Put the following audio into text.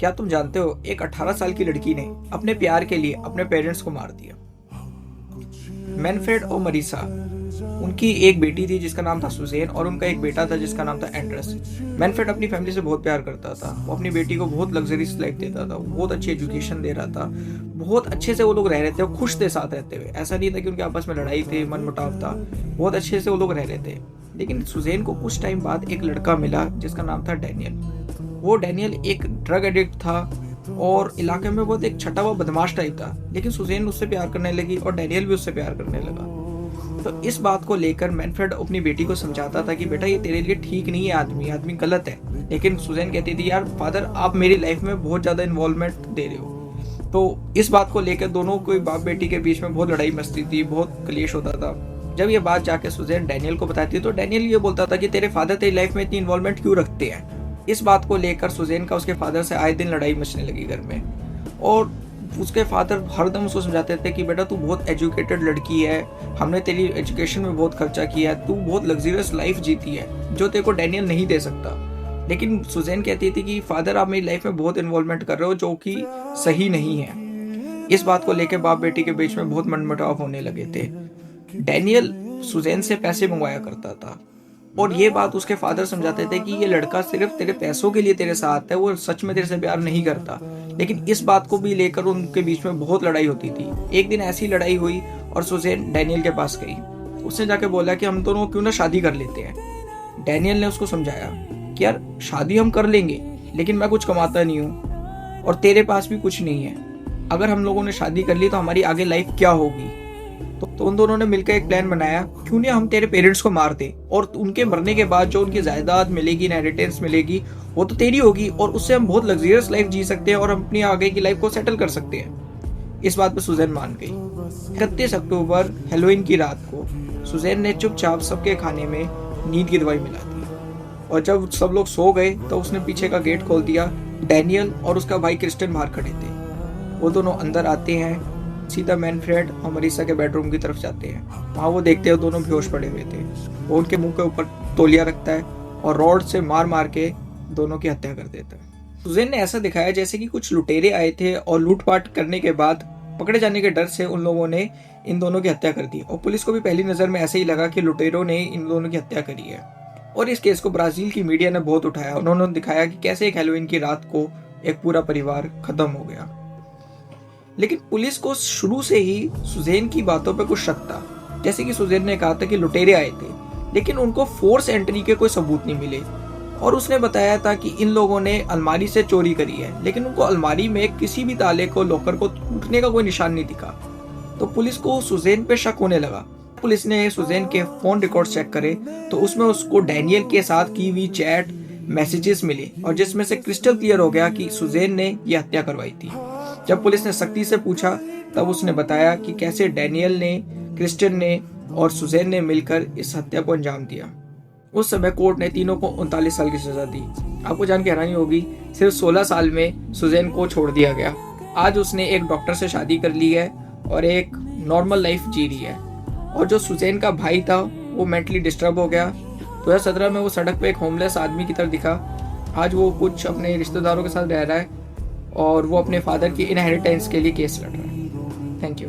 क्या तुम जानते हो एक 18 साल की लड़की ने अपने प्यार के लिए अपने पेरेंट्स को मार दिया। मैनफ्रेड और मरीसा, उनकी एक बेटी थी जिसका नाम था सुजेन और उनका एक बेटा था जिसका नाम था एंड्रेस। मैनफ्रेड अपनी फैमिली से बहुत प्यार करता था। वो अपनी बेटी को बहुत लग्जरीज लाइफ देता था, बहुत अच्छी एजुकेशन दे रहा था, बहुत अच्छे से वो लोग रह रहे थे, वो खुश थे साथ रहते हुए। ऐसा नहीं था कि उनके आपस में लड़ाई थी, मनमुटाव था, बहुत अच्छे से वो लोग रह रहे थे। लेकिन सुजेन को कुछ टाइम बाद एक लड़का मिला जिसका नाम था डैनियल। वो डैनियल एक ड्रग एडिक्ट था और इलाके में बहुत एक छटा हुआ बदमाश टाइप था। लेकिन सुजेन उससे प्यार करने लगी और डैनियल भी उससे प्यार करने लगा। तो इस बात को लेकर मैनफ्रेड अपनी बेटी को समझाता था कि बेटा ये तेरे लिए ठीक नहीं है, आदमी गलत है। लेकिन सुजेन कहती थी यार फादर आप मेरी लाइफ में बहुत ज़्यादा इन्वॉल्वमेंट दे रहे हो। तो इस बात को लेकर दोनों कोई बाप बेटी के बीच में बहुत लड़ाई मस्ती थी, बहुत कलेश होता था। जब ये बात जाके सुजेन डैनियल को बताती तो डैनियल ये बोलता था कि तेरे फादर तेरी लाइफ में इतनी इन्वॉल्वमेंट क्यों रखते हैं। इस बात को लेकर सुजेन का उसके फादर से आए दिन लड़ाई मचने लगी घर में। और उसके फादर हरदम उसको समझाते थे कि बेटा तू बहुत एजुकेटेड लड़की है, हमने तेरी एजुकेशन में बहुत खर्चा किया है, तू बहुत लग्जरियस लाइफ जीती है जो तेरे को डैनियल नहीं दे सकता। लेकिन सुजेन कहती थी कि फादर आप मेरी लाइफ में बहुत इन्वॉल्वमेंट कर रहे हो जो कि सही नहीं है। इस बात को लेकर बाप बेटी के बीच में बहुत मनमुटाव होने लगे थे। डैनियल सुजेन से पैसे मंगवाया करता था और ये बात उसके फादर समझाते थे कि ये लड़का सिर्फ तेरे पैसों के लिए तेरे साथ है, वो सच में तेरे से प्यार नहीं करता। लेकिन इस बात को भी लेकर उनके बीच में बहुत लड़ाई होती थी। एक दिन ऐसी लड़ाई हुई और सुजेन डैनियल के पास गई। उसने जाके बोला कि हम दोनों क्यों ना शादी कर लेते हैं। डैनियल ने उसको समझाया कि यार शादी हम कर लेंगे लेकिन मैं कुछ कमाता नहीं हूँ और तेरे पास भी कुछ नहीं है। अगर हम लोगों ने शादी कर ली तो हमारी आगे लाइफ क्या होगी। तो उन दोनों ने मिलकर एक प्लान बनाया, क्यों नहीं हम तेरे पेरेंट्स को मार दे और उनके मरने के बाद जो उनकी जायदाद मिलेगी, इनहेरिटेंस मिलेगी, वो तो तेरी होगी और उससे हम बहुत लग्जरियस लाइफ जी सकते हैं और हम अपनी आगे की लाइफ को सेटल कर सकते हैं। इस बात पे सुजेन मान गई। 31 अक्टूबर हेलोइन की रात को सुजेन ने चुपचाप सबके खाने में नींद की दवाई मिला दी और जब सब लोग सो गए तो उसने पीछे का गेट खोल दिया। डैनियल और उसका भाई क्रिस्टियन बाहर खड़े थे। वो दोनों अंदर आते हैं, सीधा मैनफ्रेड और मरीसा के बेडरूम की तरफ जाते हैं। वहाँ वो देखते हैं दोनों बेहोश पड़े हुए थे। वो उनके मुंह के ऊपर तौलिया रखता है और रॉड से मार मार के दोनों की हत्या कर देता है। सुजेन ने ऐसा दिखाया जैसे कि कुछ लुटेरे आए थे और लूटपाट करने के बाद पकड़े जाने के डर से उन लोगों ने इन दोनों की हत्या कर दी और पुलिस को भी पहली नज़र में ऐसे ही लगा कि लुटेरों ने इन दोनों की हत्या करी है। और इस केस को ब्राज़ील की मीडिया ने बहुत उठाया। उन्होंने दिखाया कि कैसे एक हेलोइन की रात को एक पूरा परिवार खत्म हो गया। लेकिन पुलिस को शुरू से ही सुजेन की बातों पे कुछ शक था। जैसे कि सुजेन ने कहा था कि लुटेरे आए थे लेकिन उनको फोर्स एंट्री के कोई सबूत नहीं मिले और उसने बताया था कि इन लोगों ने अलमारी से चोरी करी है लेकिन उनको अलमारी में किसी भी ताले को, लॉकर को टूटने का कोई निशान नहीं दिखा। तो पुलिस को सुजेन पे शक होने लगा। पुलिस ने सुजेन के फोन रिकॉर्ड चेक करे तो उसमें उसको डैनियल के साथ की हुई चैट मैसेजेस मिले और जिसमें से क्रिस्टल क्लियर हो गया कि सुजेन ने यह हत्या करवाई थी। जब पुलिस ने सख्ती से पूछा तब उसने बताया कि कैसे डैनियल ने, क्रिस्टियन ने और सुजेन ने मिलकर इस हत्या को अंजाम दिया। उस समय कोर्ट ने तीनों को 39 साल की सजा दी। आपको जान के हैरानी होगी, सिर्फ 16 साल में सुजेन को छोड़ दिया गया। आज उसने एक डॉक्टर से शादी कर ली है और एक नॉर्मल लाइफ जी रही है। और जो सुजेन का भाई था वो मेंटली डिस्टर्ब हो गया। 2017 में वो सड़क पे एक होमलेस आदमी की तरह दिखा। आज वो कुछ अपने रिश्तेदारों के साथ रह रहा है और वो अपने फादर की इनहेरिटेंस के लिए केस लड़ रहा है। Thank you.